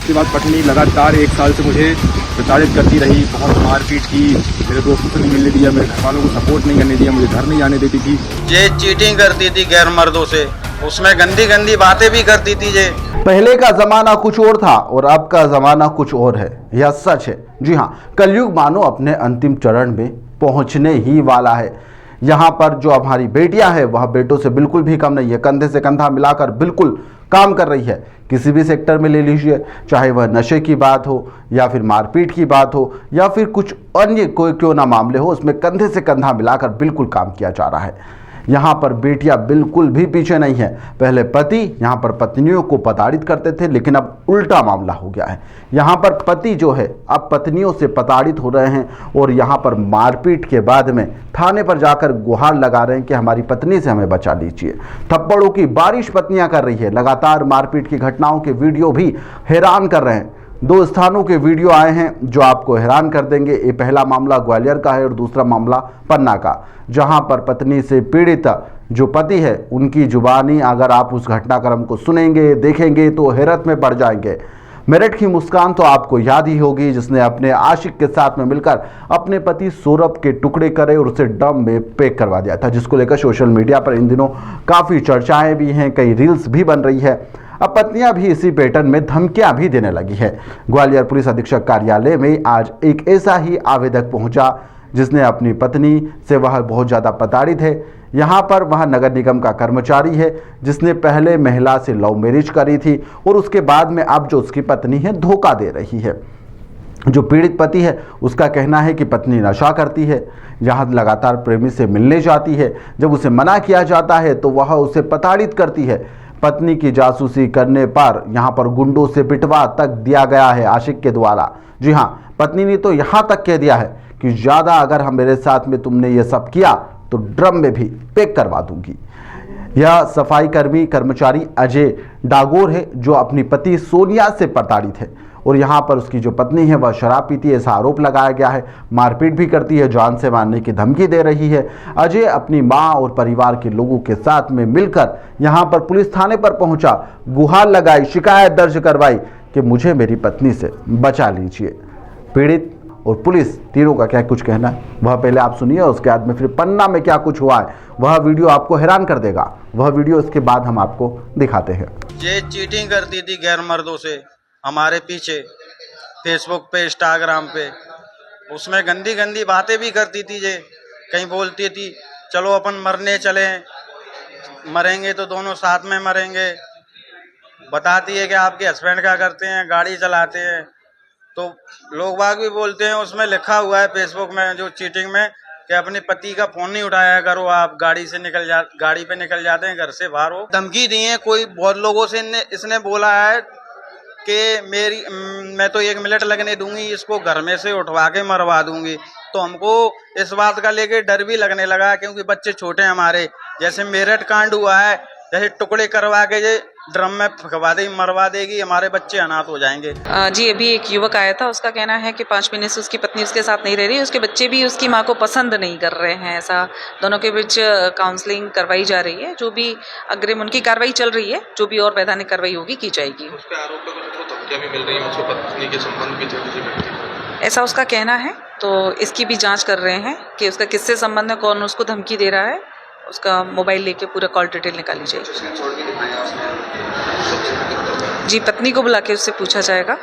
उसके बाद पत्नी लगातार 1 साल से मुझे प्रताड़ित करती रही, बहुत मारपीट की, मेरे दोस्तों से नहीं मिलने दिया, मेरे घर वालों को सपोर्ट नहीं करने दिया, मुझे घर नहीं जाने देती थी। ये चीटिंग करती थी गैर मर्दों से, उसमें गंदी गंदी बातें भी करती थी। ये पहले का जमाना कुछ और था और अब का जमाना कुछ और है, यह सच है। जी हाँ, कलयुग मानो अपने अंतिम चरण में पहुंचने ही वाला है। यहाँ पर जो हमारी बेटियां हैं वह बेटों से बिल्कुल भी कम नहीं है, कंधे से कंधा मिलाकर बिल्कुल काम कर रही है। किसी भी सेक्टर में ले लीजिए, चाहे वह नशे की बात हो या फिर मारपीट की बात हो या फिर कुछ अन्य कोई क्यों ना मामले हो, उसमें कंधे से कंधा मिलाकर बिल्कुल काम किया जा रहा है। यहाँ पर बेटियां बिल्कुल भी पीछे नहीं है। पहले पति यहाँ पर पत्नियों को प्रताड़ित करते थे, लेकिन अब उल्टा मामला हो गया है। यहाँ पर पति जो है अब पत्नियों से प्रताड़ित हो रहे हैं और यहाँ पर मारपीट के बाद में थाने पर जाकर गुहार लगा रहे हैं कि हमारी पत्नी से हमें बचा लीजिए। थप्पड़ों की बारिश पत्नियां कर रही है। लगातार मारपीट की घटनाओं के वीडियो भी हैरान कर रहे हैं। 2 स्थानों के वीडियो आए हैं जो आपको हैरान कर देंगे। ये पहला मामला ग्वालियर का है और दूसरा मामला पन्ना का, जहां पर पत्नी से पीड़ित जो पति है उनकी जुबानी अगर आप उस घटनाक्रम को सुनेंगे देखेंगे तो हैरत में पड़ जाएंगे। मेरठ की मुस्कान तो आपको याद ही होगी, जिसने अपने आशिक के साथ में मिलकर अपने पति सौरभ के टुकड़े करे और उसे ड्रम में पैक करवा दिया था, जिसको लेकर सोशल मीडिया पर इन दिनों काफ़ी चर्चाएं भी हैं, कई रील्स भी बन रही है। अब पत्नियां भी इसी पैटर्न में धमकियां भी देने लगी है। ग्वालियर पुलिस अधीक्षक कार्यालय में आज एक ऐसा ही आवेदक पहुंचा जिसने अपनी पत्नी से वह बहुत ज़्यादा प्रताड़ित है। यहाँ पर वह नगर निगम का कर्मचारी है जिसने पहले महिला से लव मैरिज करी थी और उसके बाद में अब जो उसकी पत्नी है धोखा दे रही है। जो पीड़ित पति है उसका कहना है कि पत्नी नशा करती है, यहाँ लगातार प्रेमी से मिलने जाती है, जब उसे मना किया जाता है तो वह उसे प्रताड़ित करती है। पत्नी की जासूसी करने पर यहाँ पर गुंडों से पिटवा तक दिया गया है आशिक के द्वारा। जी हाँ, पत्नी ने तो यहाँ तक कह दिया है कि ज़्यादा अगर हम मेरे साथ में तुमने ये सब किया तो ड्रम में भी पैक करवा दूंगी। यह सफाई कर्मचारी अजय डागोर है जो अपनी पति सोनिया से प्रताड़ित है और यहाँ पर उसकी जो पत्नी है वह शराब पीती है, ऐसा आरोप लगाया गया है। मारपीट भी करती है, जान से मारने की धमकी दे रही है। अजय अपनी मां और परिवार के लोगों के साथ में मिलकर यहाँ पर पुलिस थाने पर पहुंचा, गुहार लगाई, शिकायत दर्ज करवाई कि मुझे मेरी पत्नी से बचा लीजिए। पीड़ित और पुलिस तीनों का क्या कुछ कहना है वह पहले आप सुनिए, उसके बाद में फिर पन्ना में क्या कुछ हुआ है वह वीडियो आपको हैरान कर देगा। वह वीडियो इसके बाद हम आपको दिखाते हैं। ये चीटिंग करती थी गैर मर्दों से हमारे पीछे, फेसबुक पे, इंस्टाग्राम पे, उसमें गंदी गंदी बातें भी करती थी। ये कहीं बोलती थी चलो अपन मरने चले, मरेंगे तो दोनों साथ में मरेंगे। बताती है कि आपके हस्बैंड क्या करते हैं, गाड़ी चलाते हैं। तो लोग बाग भी बोलते हैं, उसमें लिखा हुआ है फेसबुक में जो चीटिंग में कि अपने पति का फोन नहीं उठाया करो, आप गाड़ी पे निकल जाते हैं, घर से बाहर हो। धमकी दी है कोई बहुत लोगों से। इसने बोला है कि मैं तो 1 मिनट लगने दूंगी, इसको घर में से उठवा के मरवा दूंगी। तो हमको इस बात का लेके डर भी लगने लगा क्योंकि बच्चे छोटे हैं हमारे। जैसे मेरठ कांड हुआ है, जैसे टुकड़े करवा के ये ड्रम में फंकवा देगी, मरवा देगी, हमारे बच्चे अनाथ हो जाएंगे। जी, अभी एक युवक आया था, उसका कहना है कि 5 महीने से उसकी पत्नी उसके साथ नहीं रह रही, उसके बच्चे भी उसकी मां को पसंद नहीं कर रहे हैं। ऐसा दोनों के बीच काउंसलिंग करवाई जा रही है। जो भी अग्रिम उनकी कार्रवाई चल रही है, जो भी और वैधानिक कार्रवाई होगी की जाएगी। उसके आरोप पे कुछ धमकियां भी मिल रही हैं, उसको पत्नी के संबंध भी थे किसी व्यक्ति को, ऐसा उसका कहना है। तो इसकी भी जांच कर रहे हैं कि उसका किससे संबंध है, कौन उसको धमकी दे रहा है। उसका मोबाइल लेके पूरा कॉल डिटेल निकाली जाएगी। जी, पत्नी को बुला के उससे पूछा जाएगा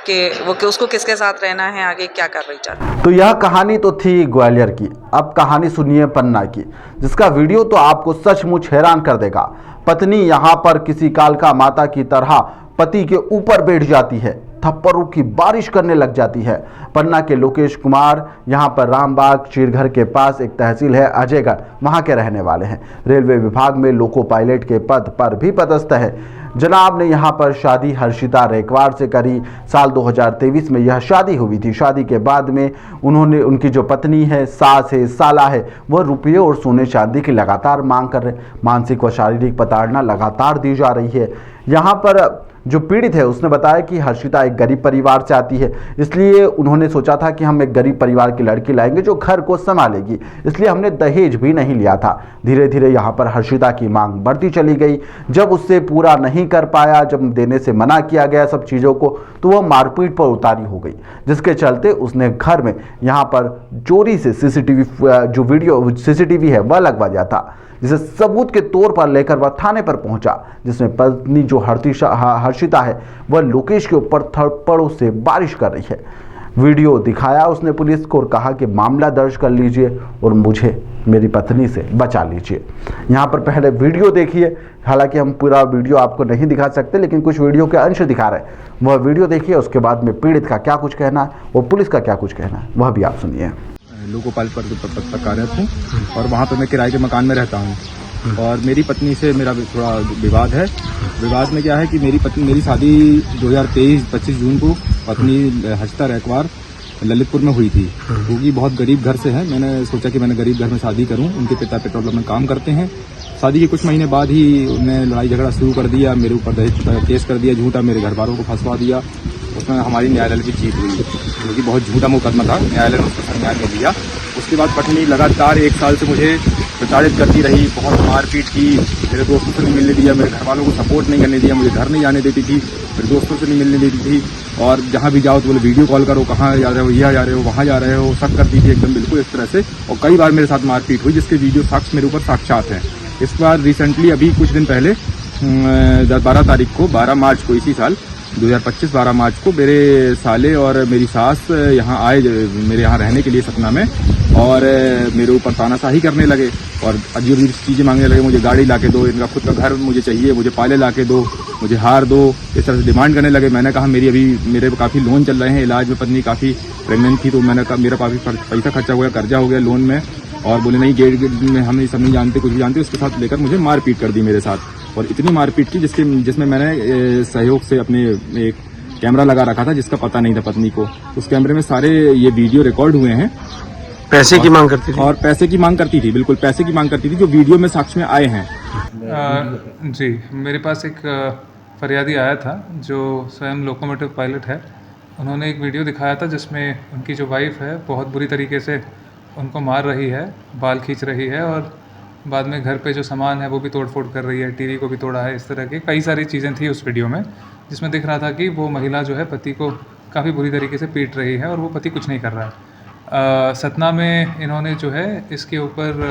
कि उसको किसके साथ रहना है, आगे क्या कार्रवाई चल रही है। तो यह कहानी तो थी ग्वालियर की, अब कहानी सुनिए पन्ना की, जिसका वीडियो तो आपको सचमुच हैरान कर देगा। पत्नी यहाँ पर किसी कालका माता की तरह पति के ऊपर बैठ जाती है, थप्पड़ों की बारिश करने लग जाती है। पन्ना के लोकेश कुमार यहाँ पर रामबाग चीरघर के पास एक तहसील है अजयगढ़, वहाँ के रहने वाले हैं। रेलवे विभाग में लोको पायलट के पद पर भी पदस्थ है। जनाब ने यहाँ पर शादी हर्षिता रेकवार से करी। साल 2023 में यह शादी हुई थी। शादी के बाद में उन्होंने, उनकी जो पत्नी है, सास है, साला है, वह रुपये और सोने चांदी की लगातार मांग कर रहे। मानसिक व शारीरिक प्रताड़ना लगातार दी जा रही है। यहाँ पर जो पीड़ित है उसने बताया कि हर्षिता एक गरीब परिवार से आती है, इसलिए उन्होंने सोचा था कि हम एक गरीब परिवार की लड़की लाएंगे जो घर को संभालेगी, इसलिए हमने दहेज भी नहीं लिया था। धीरे धीरे यहाँ पर हर्षिता की मांग बढ़ती चली गई। जब उससे पूरा नहीं कर पाया, जब देने से मना किया गया सब चीज़ों को, तो वह मारपीट पर उतारी हो गई, जिसके चलते उसने घर में यहाँ पर चोरी से सीसीटीवी जो वीडियो सीसीटीवी है वह लगवा दिया था, जिसे सबूत के तौर पर लेकर वह थाने पर पहुंचा, जिसमें पत्नी जो हर्षिता है वह लोकेश के ऊपर थप्पड़ों से बारिश कर रही है। वीडियो दिखाया उसने पुलिस को और कहा कि मामला दर्ज कर लीजिए और मुझे मेरी पत्नी से बचा लीजिए। यहाँ पर पहले वीडियो देखिए, हालांकि हम पूरा वीडियो आपको नहीं दिखा सकते, लेकिन कुछ वीडियो के अंश दिखा रहे हैं, वह वीडियो देखिए। उसके बाद में पीड़ित का क्या कुछ कहना है और पुलिस का क्या कुछ कहना है वह भी आप सुनिए। लोको पाइलट पर कार्यरत हूँ और वहाँ पर मैं किराए के मकान में रहता हूँ और मेरी पत्नी से मेरा थोड़ा विवाद है। विवाद में क्या है कि मेरी शादी 2023 25 जून को पत्नी हर्षिता रैकवार ललितपुर में हुई थी, क्योंकि बहुत गरीब घर से है। मैंने सोचा कि मैंने गरीब घर में शादी करूं। उनके पिता पेट्रोल पंप में काम करते हैं। शादी के कुछ महीने बाद ही उन्होंने लड़ाई झगड़ा शुरू कर दिया, मेरे ऊपर दहेज केस कर दिया झूठा, मेरे घर वालों को फंसवा दिया। उसमें हमारी न्यायालय की जीत हुई, क्योंकि बहुत झूठा मुकदमा था, न्यायालय ने उसको संज्ञान में लिया। उसके बाद पत्नी लगातार 1 साल से मुझे प्रताड़ित करती रही, बहुत मारपीट की, मेरे दोस्तों से नहीं मिलने दिया, मेरे घर वालों को सपोर्ट नहीं करने दिया, मुझे घर नहीं जाने देती थी, मेरे दोस्तों से नहीं मिलने देती थी, और जहाँ भी जाओ तो बोले वीडियो कॉल करो, कहाँ जा रहे हो, यहाँ जा रहे हो, वहाँ जा रहे हो, सब करती थी एकदम बिल्कुल इस तरह से। और कई बार मेरे साथ मारपीट हुई, जिसके वीडियो साक्ष्य मेरे ऊपर साक्षात हैं। इस बार रिसेंटली अभी कुछ दिन पहले 12 तारीख को 12 मार्च को इसी साल 2025 12 मार्च को मेरे साले और मेरी सास यहाँ आए मेरे यहाँ रहने के लिए सतना में, और मेरे ऊपर तानाशाही करने लगे और अजीब अजीब चीज़ें मांगने लगे। मुझे गाड़ी लाके दो, इनका खुद का घर मुझे चाहिए, मुझे पाले लाके दो, मुझे हार दो, इस तरह से डिमांड करने लगे। मैंने कहा मेरे काफ़ी लोन चल रहे हैं, इलाज में पत्नी काफ़ी प्रेगनेंट थी, तो मैंने कहा मेरा काफ़ी पैसा खर्चा हो गया, कर्जा हो गया लोन में। और बोले नहीं गेट में हम सब नहीं जानते, कुछ भी जानते। उसके साथ लेकर मुझे मारपीट कर दी मेरे साथ, और इतनी मारपीट की जिसमें मैंने सहयोग से अपने एक कैमरा लगा रखा था, जिसका पता नहीं था पत्नी को। उस कैमरे में सारे ये वीडियो रिकॉर्ड हुए हैं। पैसे की मांग करती थी और पैसे की मांग करती थी, बिल्कुल पैसे की मांग करती थी, जो वीडियो में साक्ष्य में आए हैं। जी, मेरे पास एक फरियादी आया था जो स्वयं लोकोमोटिव पायलट है। उन्होंने एक वीडियो दिखाया था जिसमें उनकी जो वाइफ है बहुत बुरी तरीके से उनको मार रही है, बाल खींच रही है, और बाद में घर पे जो सामान है वो भी तोड़ फोड़ कर रही है, टीवी को भी तोड़ा है। इस तरह की कई सारी चीज़ें थी उस वीडियो में, जिसमें दिख रहा था कि वो महिला जो है पति को काफ़ी बुरी तरीके से पीट रही है और वो पति कुछ नहीं कर रहा है। सतना में इन्होंने जो है इसके ऊपर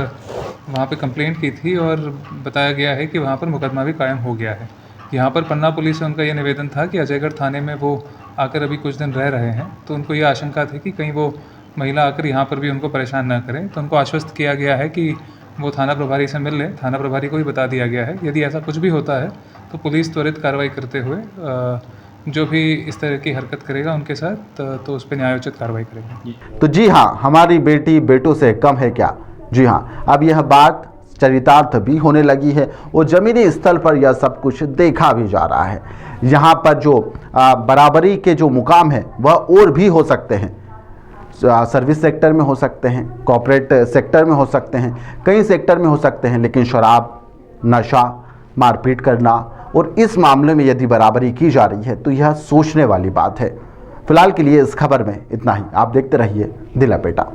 वहाँ पे कंप्लेंट की थी और बताया गया है कि वहाँ पर मुकदमा भी कायम हो गया है। यहाँ पर पन्ना पुलिस से उनका ये निवेदन था कि अजयगढ़ थाने में वो आकर अभी कुछ दिन रह रहे हैं, तो उनको ये आशंका थी कि कहीं वो महिला आकर यहाँ पर भी उनको परेशान ना करें। तो उनको आश्वस्त किया गया है कि वो थाना प्रभारी से मिल लें। थाना प्रभारी को भी बता दिया गया है यदि ऐसा कुछ भी होता है तो पुलिस त्वरित कार्रवाई करते हुए जो भी इस तरह की हरकत करेगा उनके साथ तो उस पर न्यायोचित कार्रवाई करेगी। तो जी हाँ, हमारी बेटी बेटों से कम है क्या? जी हाँ, अब यह बात चरितार्थ भी होने लगी है और ज़मीनी स्तर पर यह सब कुछ देखा भी जा रहा है। यहाँ पर जो बराबरी के जो मुकाम है वह और भी हो सकते हैं, सर्विस सेक्टर में हो सकते हैं, कॉर्पोरेट सेक्टर में हो सकते हैं, कई सेक्टर में हो सकते हैं, लेकिन शराब, नशा, मारपीट करना और इस मामले में यदि बराबरी की जा रही है तो यह सोचने वाली बात है। फिलहाल के लिए इस खबर में इतना ही। आप देखते रहिए दिल लपेटा।